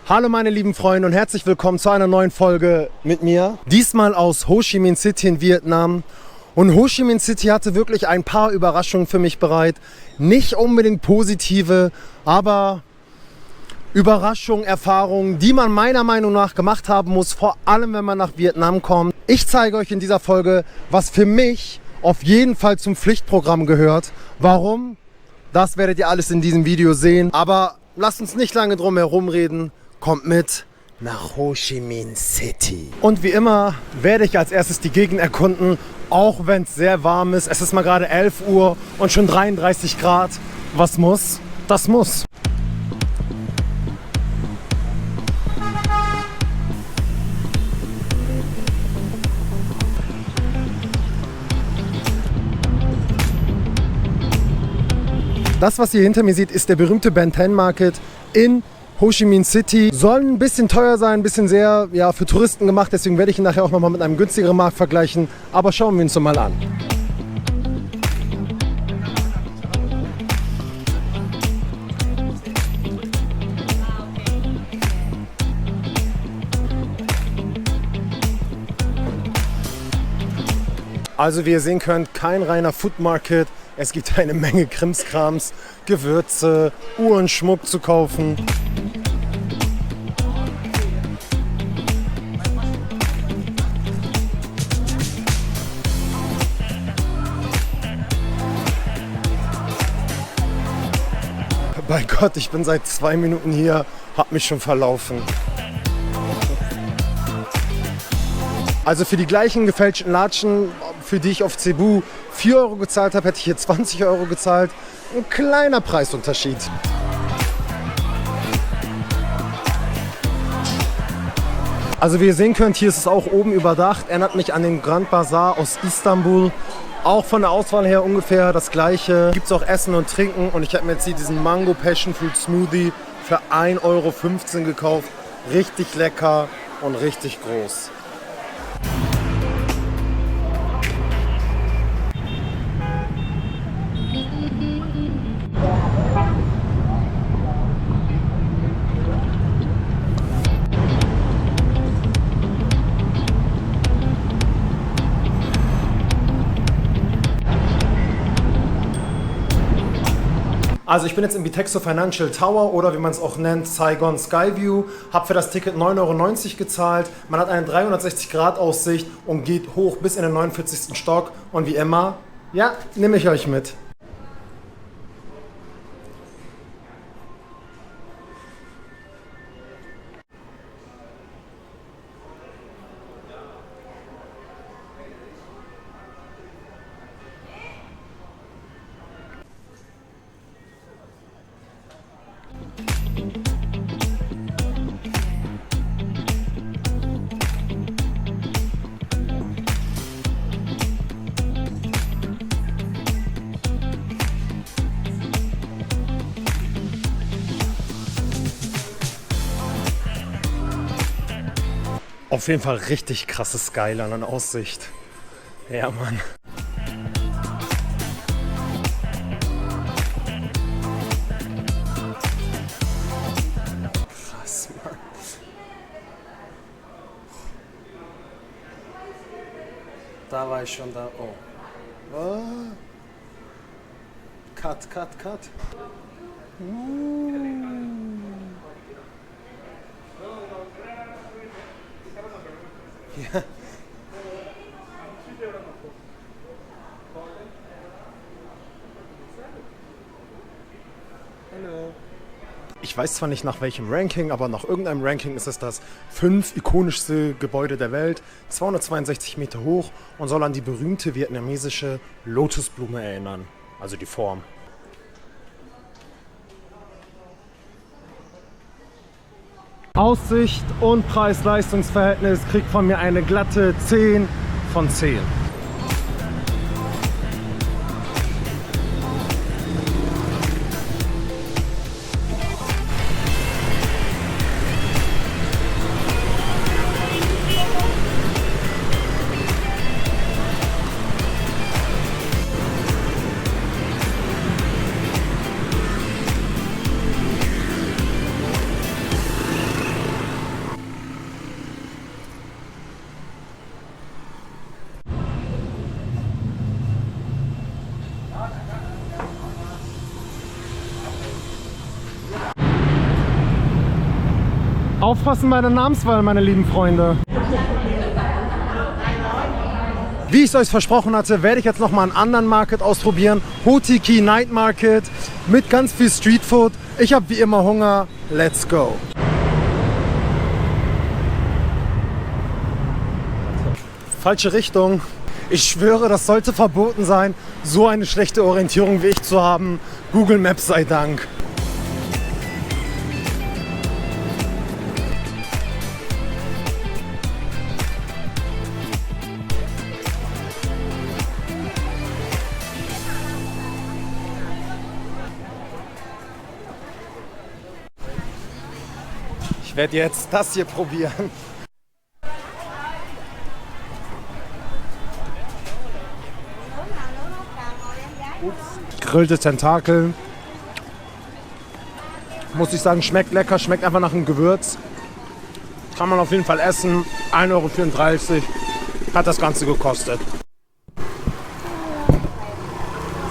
Hallo meine lieben Freunde und herzlich willkommen zu einer neuen Folge mit mir. Diesmal aus Ho Chi Minh City in Vietnam. Und Ho Chi Minh City hatte wirklich ein paar Überraschungen für mich bereit. Nicht unbedingt positive, aber Überraschungen, Erfahrungen, die man meiner Meinung nach gemacht haben muss, vor allem wenn man nach Vietnam kommt. Ich zeige euch in dieser Folge, was für mich auf jeden Fall zum Pflichtprogramm gehört. Warum? Das werdet ihr alles in diesem Video sehen. Aber lasst uns nicht lange drum herum reden. Kommt mit nach Ho Chi Minh City. Und wie immer werde ich als erstes die Gegend erkunden, auch wenn es sehr warm ist. Es ist mal gerade 11 Uhr und schon 33 Grad. Was muss? Das muss. Das, was ihr hinter mir seht, ist der berühmte Ben Thanh Market in Ho Chi Minh City. Soll ein bisschen teuer sein, ein bisschen sehr für Touristen gemacht. Deswegen werde ich ihn nachher auch nochmal mit einem günstigeren Markt vergleichen. Aber schauen wir uns mal an. Also wie ihr sehen könnt, kein reiner Food Market. Es gibt eine Menge Krimskrams, Gewürze, Uhren, Schmuck zu kaufen. Bei Gott, ich bin seit 2 Minuten hier, hab mich schon verlaufen. Also für die gleichen gefälschten Latschen, für die ich auf Cebu 4 Euro gezahlt habe, hätte ich hier 20 Euro gezahlt. Ein kleiner Preisunterschied. Also wie ihr sehen könnt, hier ist es auch oben überdacht. Erinnert mich an den Grand Bazaar aus Istanbul. Auch von der Auswahl her ungefähr das gleiche. Gibt es auch Essen und Trinken. Und ich habe mir jetzt hier diesen Mango Passion Fruit Smoothie für 1,15 Euro gekauft. Richtig lecker und richtig groß. Also ich bin jetzt im Bitexo Financial Tower oder wie man es auch nennt, Saigon Skyview. Habe für das Ticket 9,90 Euro gezahlt. Man hat eine 360-Grad-Aussicht und geht hoch bis in den 49. Stock. Und wie immer, ja, nehme ich euch mit. Auf jeden Fall richtig krasse Skyline und Aussicht. Ja, Mann. Krass, Mann. Da war ich schon da. Oh. Oh. Cut. Ja. Hallo. Ich weiß zwar nicht nach welchem Ranking, aber nach irgendeinem Ranking ist es das 5 ikonischste Gebäude der Welt, 262 Meter hoch und soll an die berühmte vietnamesische Lotusblume erinnern, also die Form. Aussicht und Preis-Leistungs-Verhältnis kriegt von mir eine glatte 10 von 10. Aufpassen bei der Namenswahl, meine lieben Freunde. Wie ich es euch versprochen hatte, werde ich jetzt nochmal einen anderen Market ausprobieren. Hotiki Night Market mit ganz viel Streetfood. Ich habe wie immer Hunger. Let's go. Falsche Richtung. Ich schwöre, das sollte verboten sein, so eine schlechte Orientierung wie ich zu haben. Google Maps sei Dank. Ich werde jetzt das hier probieren. Gegrillte Tentakel. Muss ich sagen, schmeckt lecker, schmeckt einfach nach einem Gewürz. Kann man auf jeden Fall essen. 1,34 € hat das Ganze gekostet.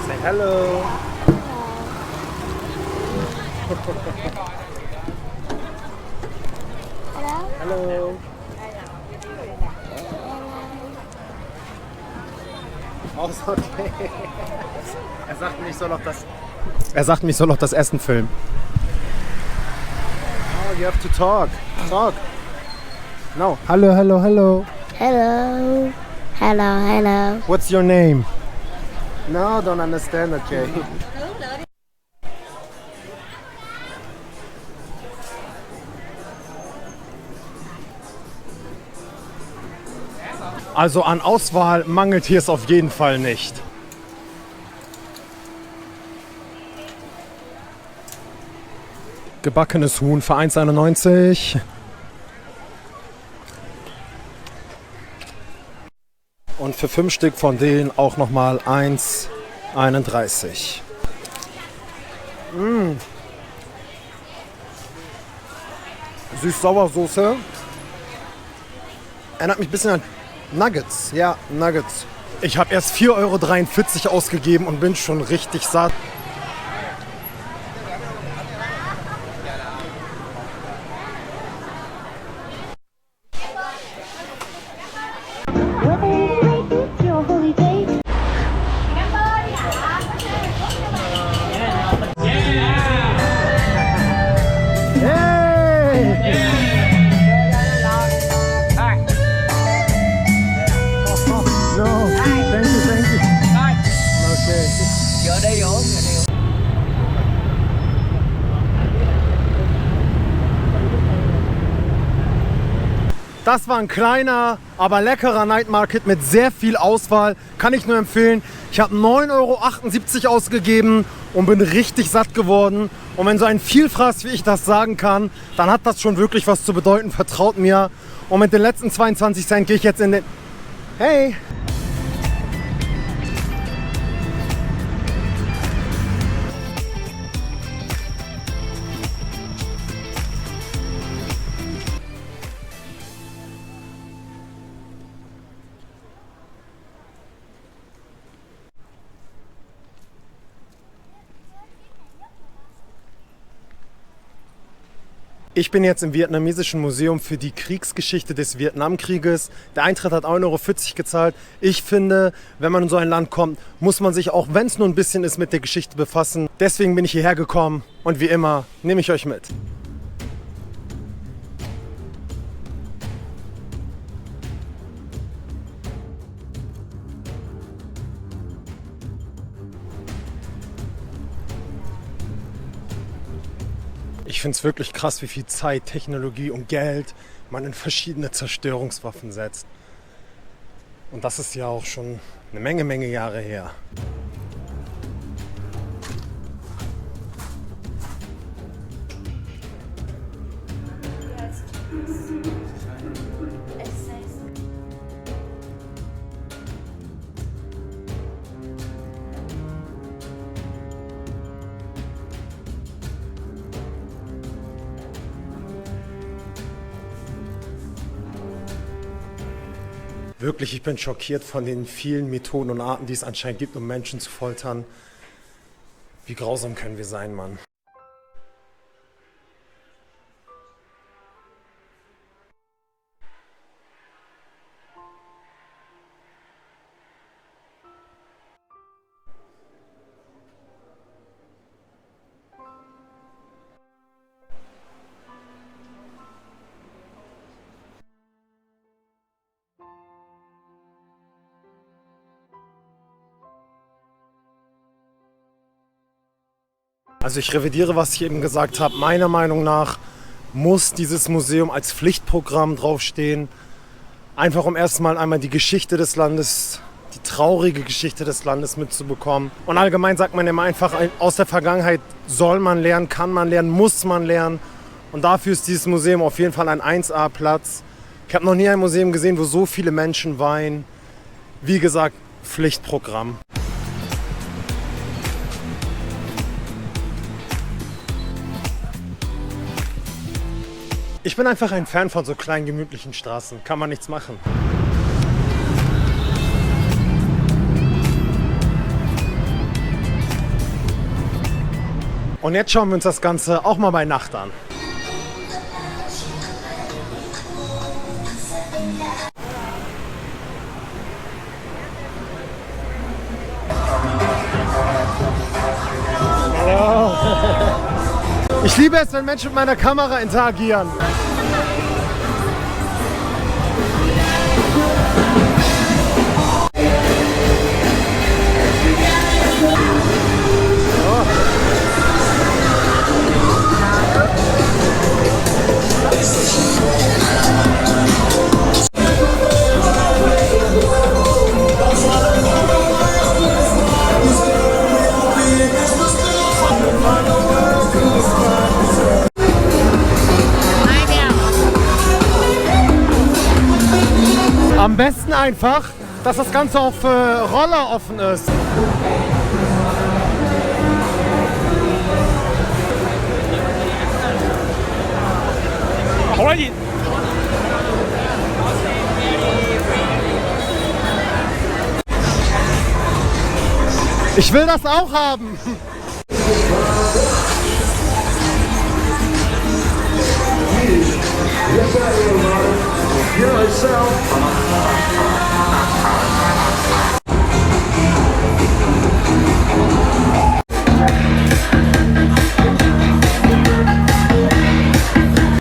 Say hello. Hallo. Auch so, okay. Er sagt mir, ich soll noch das Essen filmen. Oh, you have to talk. Talk. No. Hello, hello, hello. Hello. Hello, hello. What's your name? No, don't understand, okay. Also an Auswahl mangelt hier es auf jeden Fall nicht. Gebackenes Huhn für 1,91 €. Und für 5 Stück von denen auch nochmal 1,31 €. Süß-Sauersoße. Erinnert mich ein bisschen an Nuggets. Ja, Nuggets. Ich habe erst 4,43 € ausgegeben und bin schon richtig satt. Das war ein kleiner, aber leckerer Night Market mit sehr viel Auswahl. Kann ich nur empfehlen. Ich habe 9,78 € ausgegeben und bin richtig satt geworden. Und wenn so ein Vielfraß wie ich das sagen kann, dann hat das schon wirklich was zu bedeuten. Vertraut mir. Und mit den letzten 22 Cent gehe ich jetzt in den... Hey! Ich bin jetzt im Vietnamesischen Museum für die Kriegsgeschichte des Vietnamkrieges. Der Eintritt hat 1,40 € gezahlt. Ich finde, wenn man in so ein Land kommt, muss man sich, auch wenn es nur ein bisschen ist, mit der Geschichte befassen. Deswegen bin ich hierher gekommen und wie immer nehme ich euch mit. Ich finde es wirklich krass, wie viel Zeit, Technologie und Geld man in verschiedene Zerstörungswaffen setzt. Und das ist ja auch schon eine Menge Jahre her. Wirklich, ich bin schockiert von den vielen Methoden und Arten, die es anscheinend gibt, um Menschen zu foltern. Wie grausam können wir sein, Mann? Also ich revidiere, was ich eben gesagt habe. Meiner Meinung nach muss dieses Museum als Pflichtprogramm draufstehen. Einfach um erstmal einmal die Geschichte des Landes, die traurige Geschichte des Landes mitzubekommen. Und allgemein sagt man immer einfach, aus der Vergangenheit soll man lernen, kann man lernen, muss man lernen. Und dafür ist dieses Museum auf jeden Fall ein 1A-Platz. Ich habe noch nie ein Museum gesehen, wo so viele Menschen weinen. Wie gesagt, Pflichtprogramm. Ich bin einfach ein Fan von so kleinen, gemütlichen Straßen. Kann man nichts machen. Und jetzt schauen wir uns das Ganze auch mal bei Nacht an. Ich liebe es, wenn Menschen mit meiner Kamera interagieren. Am besten einfach, dass das Ganze auf Roller offen ist. Ich will das auch haben.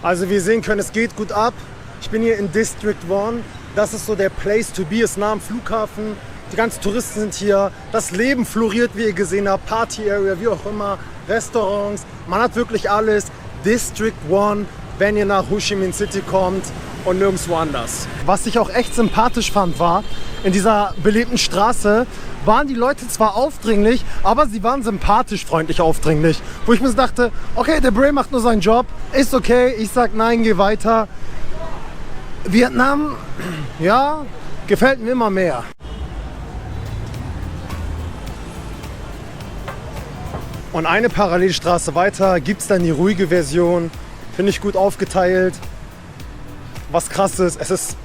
Also wie ihr sehen könnt, es geht gut ab. Ich bin hier in District 1. Das ist so der Place to be, ist nah am Flughafen. Die ganzen Touristen sind hier. Das Leben floriert, wie ihr gesehen habt. Party Area, wie auch immer. Restaurants. Man hat wirklich alles. District 1, wenn ihr nach Ho Chi Minh City kommt und nirgendwo anders. Was ich auch echt sympathisch fand, war, in dieser belebten Straße waren die Leute zwar aufdringlich, aber sie waren sympathisch, freundlich, aufdringlich. Wo ich mir so dachte, okay, der Bray macht nur seinen Job, ist okay, ich sag nein, geh weiter. Vietnam, ja, gefällt mir immer mehr. Und eine Parallelstraße weiter gibt es dann die ruhige Version, finde ich gut aufgeteilt. Was krass ist, es ist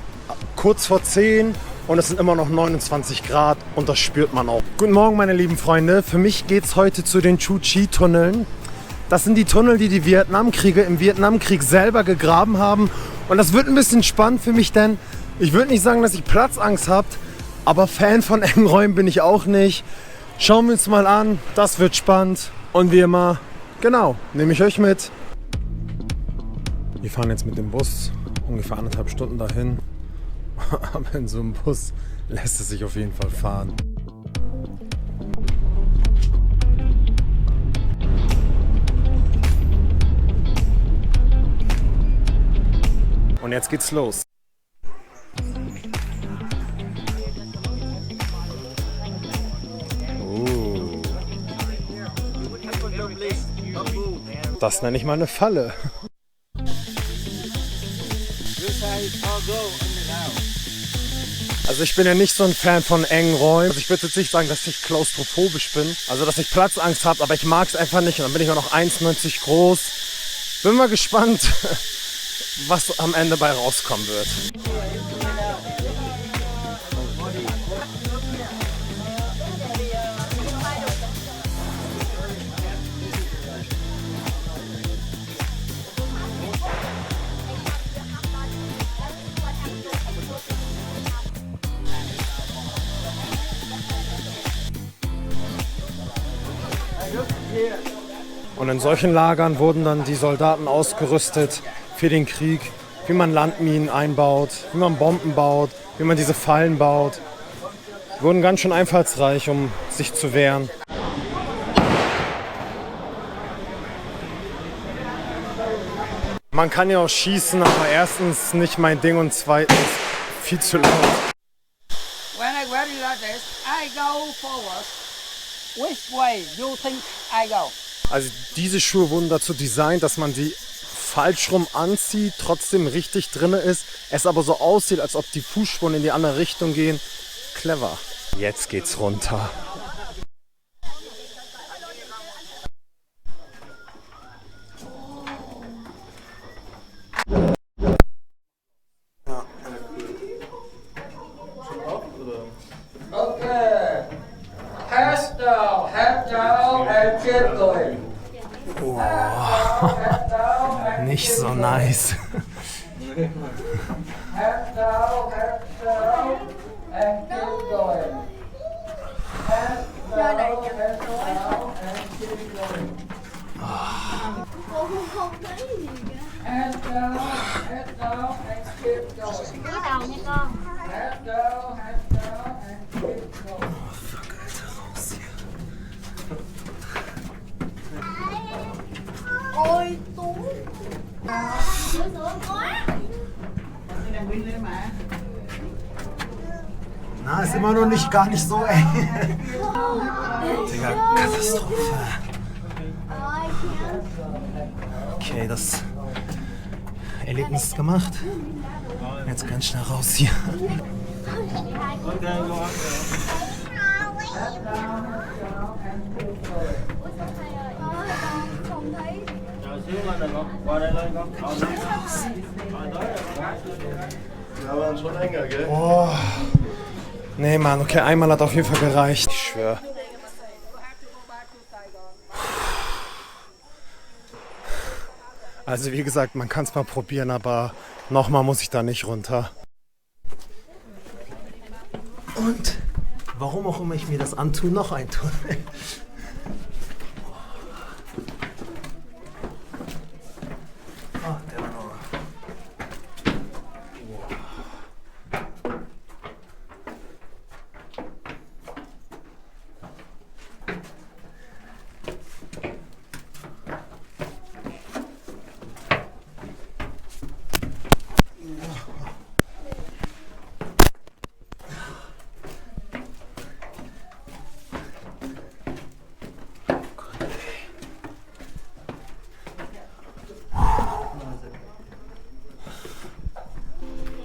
kurz vor 10 und es sind immer noch 29 Grad und das spürt man auch. Guten Morgen, meine lieben Freunde. Für mich geht es heute zu den Chu Chi-Tunneln. Das sind die Tunnel, die die Vietnamkrieger im Vietnamkrieg selber gegraben haben. Und das wird ein bisschen spannend für mich, denn ich würde nicht sagen, dass ich Platzangst habe, aber Fan von engen Räumen bin ich auch nicht. Schauen wir uns mal an, das wird spannend. Und wie immer, genau, nehme ich euch mit. Wir fahren jetzt mit dem Bus ungefähr 1,5 Stunden dahin. Aber in so einem Bus lässt es sich auf jeden Fall fahren. Und jetzt geht's los. Das nenne ich mal eine Falle. Also ich bin ja nicht so ein Fan von engen Räumen. Also ich würde jetzt nicht sagen, dass ich klaustrophobisch bin. Also dass ich Platzangst habe, aber ich mag es einfach nicht. Und dann bin ich auch noch 1,90 groß. Bin mal gespannt, was am Ende bei rauskommen wird. Und in solchen Lagern wurden dann die Soldaten ausgerüstet für den Krieg, wie man Landminen einbaut, wie man Bomben baut, wie man diese Fallen baut. Die wurden ganz schön einfallsreich, um sich zu wehren. Man kann ja auch schießen, aber erstens nicht mein Ding und zweitens viel zu laut. When I ready like this, I go forward. Which way you think I go? Also diese Schuhe wurden dazu designt, dass man sie falsch rum anzieht, trotzdem richtig drin ist, es aber so aussieht, als ob die Fußspuren in die andere Richtung gehen. Clever. Jetzt geht's runter. Okay. Head down and keep going. Nicht so nice. Head down and keep going. Head down and keep going. Head down and keep going. Cúi đầu nha con. Head down and keep going. Ôi Tú. Sữa sữa quá. Na, ist immer noch nicht gar nicht so eng. Digga, Katastrophe. Okay, das Erlebnis ist gemacht. Jetzt ganz schnell raus hier. Ja, waren schon enger, gell? Oh. Nee, Mann, okay, einmal hat auf jeden Fall gereicht. Ich schwöre. Also wie gesagt, man kann es mal probieren, aber nochmal muss ich da nicht runter. Und warum auch immer ich mir das antue, noch ein Tunnel. Oh, der war noch.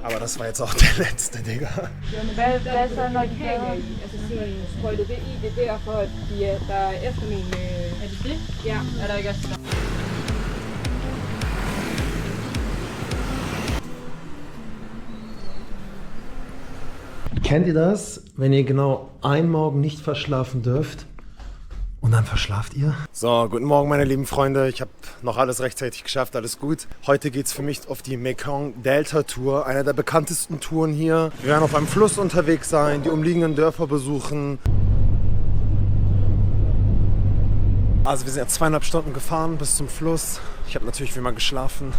Aber das war jetzt auch der letzte, Digga. Hvad så, når de gav jer i? Altså sådan, sprøjtede det i det der, for at der er eftermine... Er det det? Ja, er der ikke også... Kennt ihr das, wenn ihr genau einen Morgen nicht verschlafen dürft und dann verschlaft ihr? So, guten Morgen meine lieben Freunde. Ich habe noch alles rechtzeitig geschafft, alles gut. Heute geht es für mich auf die Mekong Delta Tour, einer der bekanntesten Touren hier. Wir werden auf einem Fluss unterwegs sein, die umliegenden Dörfer besuchen. Also wir sind jetzt 2,5 Stunden gefahren bis zum Fluss. Ich habe natürlich wie immer geschlafen.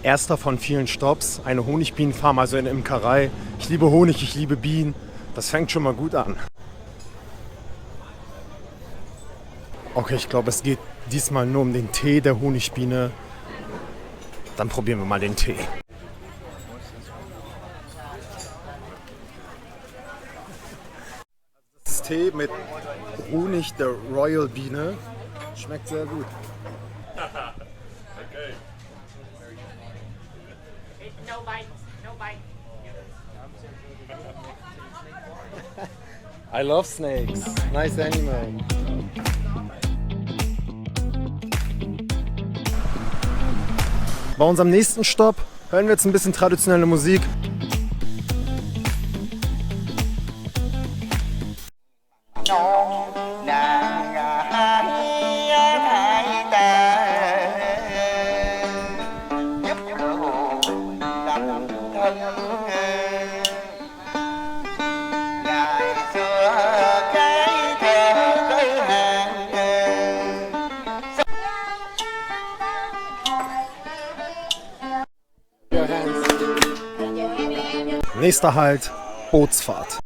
Erster von vielen Stops, eine Honigbienenfarm, also eine Imkerei. Ich liebe Honig, ich liebe Bienen. Das fängt schon mal gut an. Okay, ich glaube, es geht diesmal nur um den Tee der Honigbiene. Dann probieren wir mal den Tee. Das ist Tee mit Honig der Royal Biene. Schmeckt sehr gut. No bite, no bite. I love snakes. Nice animal. Bei unserem nächsten Stopp hören wir jetzt ein bisschen traditionelle Musik. No, nah. Nächster Halt, Bootsfahrt.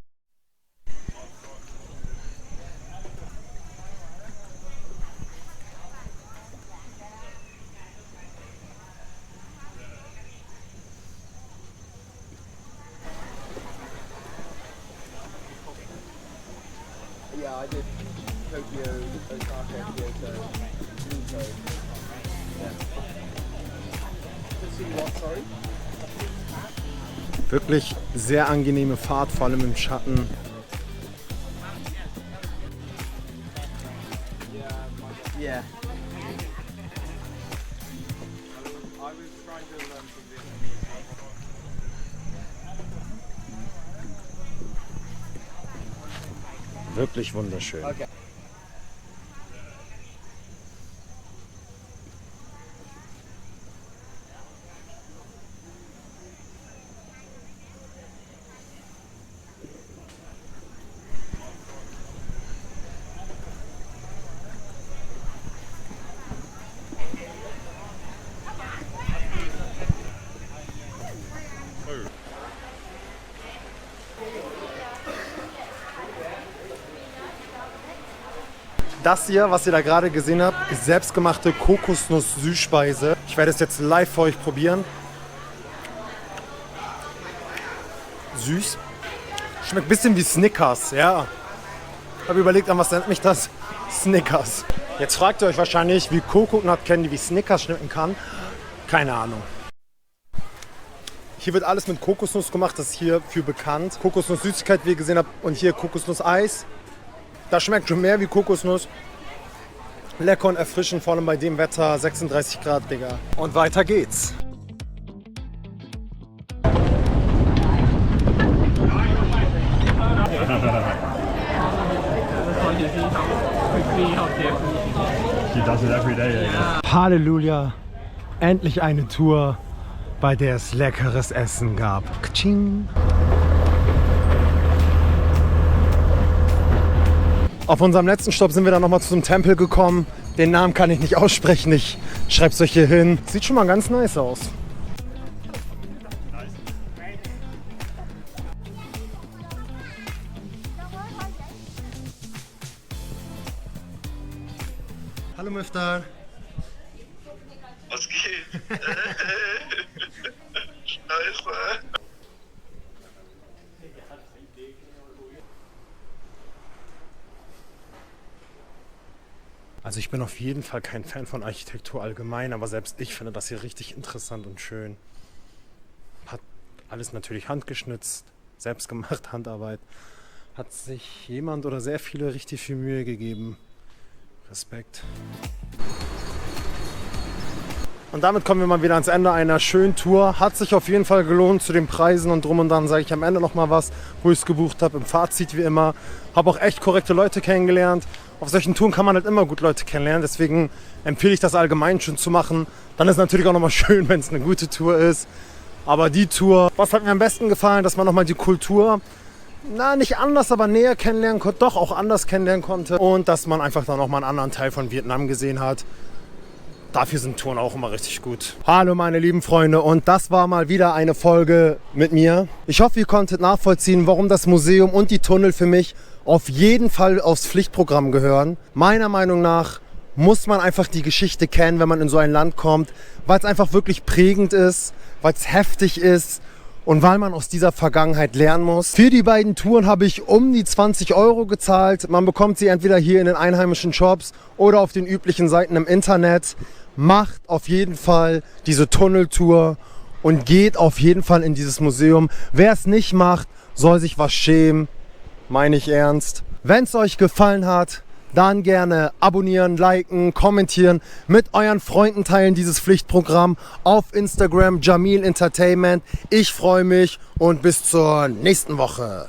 Wirklich sehr angenehme Fahrt, vor allem im Schatten. Wirklich wunderschön. Das hier, was ihr da gerade gesehen habt, ist selbstgemachte Kokosnuss-Süßspeise. Ich werde es jetzt live für euch probieren. Süß. Schmeckt ein bisschen wie Snickers, ja. Ich habe überlegt, an was nennt mich das? Snickers. Jetzt fragt ihr euch wahrscheinlich, wie Coconut Candy wie Snickers schmecken kann. Keine Ahnung. Hier wird alles mit Kokosnuss gemacht, das ist hier für bekannt. Kokosnuss-Süßigkeit, wie ihr gesehen habt, und hier Kokosnuss-Eis. Das schmeckt schon mehr wie Kokosnuss. Lecker und erfrischend, vor allem bei dem Wetter, 36 Grad, Digga. Und weiter geht's. Halleluja, endlich eine Tour, bei der es leckeres Essen gab. Kaching. Auf unserem letzten Stopp sind wir dann nochmal zum Tempel gekommen. Den Namen kann ich nicht aussprechen, ich schreib's euch hier hin. Sieht schon mal ganz nice aus. Hallo Miftar. Was geht? Scheiße. Also ich bin auf jeden Fall kein Fan von Architektur allgemein, aber selbst ich finde das hier richtig interessant und schön. Hat alles natürlich handgeschnitzt, selbstgemacht, Handarbeit. Hat sich jemand oder sehr viele richtig viel Mühe gegeben. Respekt. Und damit kommen wir mal wieder ans Ende einer schönen Tour. Hat sich auf jeden Fall gelohnt zu den Preisen und drum und dann sage ich am Ende nochmal was, wo ich es gebucht habe. Im Fazit wie immer. Habe auch echt korrekte Leute kennengelernt. Auf solchen Touren kann man halt immer gut Leute kennenlernen. Deswegen empfehle ich das allgemein schon zu machen. Dann ist natürlich auch nochmal schön, wenn es eine gute Tour ist. Aber die Tour, was hat mir am besten gefallen, dass man nochmal die Kultur, nicht anders, aber näher kennenlernen konnte, doch auch anders kennenlernen konnte. Und dass man einfach dann nochmal einen anderen Teil von Vietnam gesehen hat. Dafür sind Touren auch immer richtig gut. Hallo meine lieben Freunde, und das war mal wieder eine Folge mit mir. Ich hoffe, ihr konntet nachvollziehen, warum das Museum und die Tunnel für mich auf jeden Fall aufs Pflichtprogramm gehören. Meiner Meinung nach muss man einfach die Geschichte kennen, wenn man in so ein Land kommt, weil es einfach wirklich prägend ist, weil es heftig ist und weil man aus dieser Vergangenheit lernen muss. Für die beiden Touren habe ich um die 20 € gezahlt. Man bekommt sie entweder hier in den einheimischen Shops oder auf den üblichen Seiten im Internet. Macht auf jeden Fall diese Tunneltour und geht auf jeden Fall in dieses Museum. Wer es nicht macht, soll sich was schämen. Meine ich ernst. Wenn es euch gefallen hat, dann gerne abonnieren, liken, kommentieren, mit euren Freunden teilen dieses Pflichtprogramm auf Instagram Jamil Entertainment. Ich freue mich und bis zur nächsten Woche.